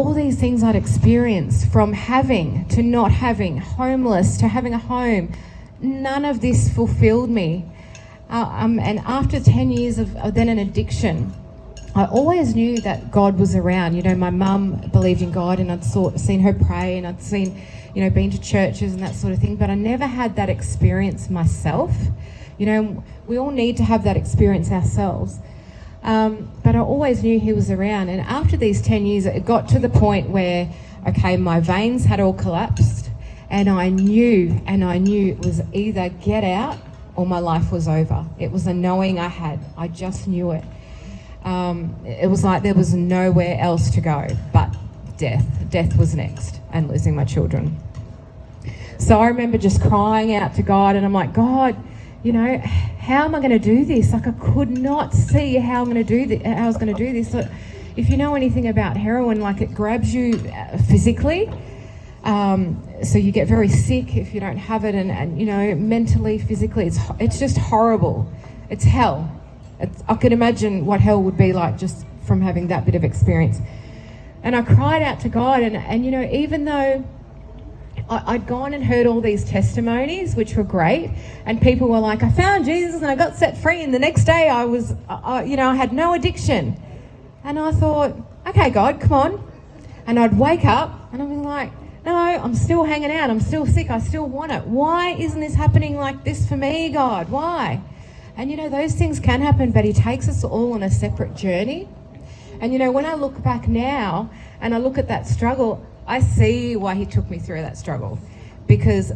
all these things I'd experienced, from having to not having, homeless to having a home, none of this fulfilled me. And after 10 years of then an addiction, I always knew that God was around. You know, my mum believed in God, and I'd seen her pray, and I'd seen, you know, been to churches and that sort of thing, but I never had that experience myself. You know, we all need to have that experience ourselves. But I always knew he was around. And after these 10 years, it got to the point where, okay, my veins had all collapsed, and I knew it was either get out or my life was over. It was a knowing I had. I just knew it. It was like there was nowhere else to go but death. Death was next, and losing my children. So I remember just crying out to God, and I'm like, God, you know, how am I going to do this? Like, I could not see how I was going to do this. So if you know anything about heroin, like, it grabs you physically. So you get very sick if you don't have it, and you know, mentally, physically, it's just horrible. It's hell. I could imagine what hell would be like just from having that bit of experience. And I cried out to God, and you know, even though I'd gone and heard all these testimonies, which were great, and people were like, I found Jesus and I got set free, and the next day I had no addiction. And I thought, okay, God, come on. And I'd wake up and I'd be like, no, I'm still hanging out, I'm still sick, I still want it. Why isn't this happening like this for me, God? Why? And you know, those things can happen, but he takes us all on a separate journey. And you know, when I look back now and I look at that struggle, I see why he took me through that struggle. Because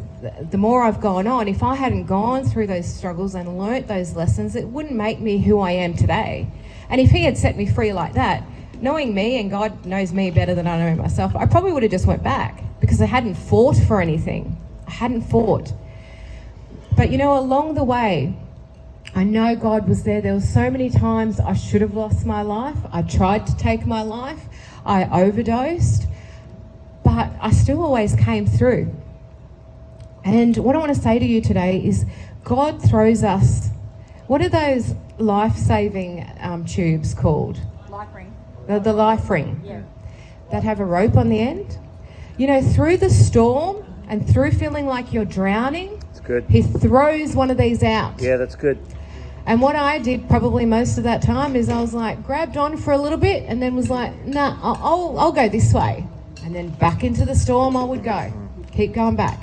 the more I've gone on, if I hadn't gone through those struggles and learnt those lessons, it wouldn't make me who I am today. And if he had set me free like that, knowing me, and God knows me better than I know myself, I probably would have just went back, because I hadn't fought for anything. I hadn't fought. But you know, along the way, I know God was there. There were so many times I should have lost my life. I tried to take my life. I overdosed. But I still always came through. And what I want to say to you today is, God throws us, what are those life-saving tubes called? Life ring. The life ring. Yeah. That have a rope on the end. You know, through the storm and through feeling like you're drowning, That's good. he throws one of these out. Yeah, that's good. And what I did probably most of that time is I was like, grabbed on for a little bit, and then was like, nah, I'll go this way. And then back into the storm I would go. Keep going back.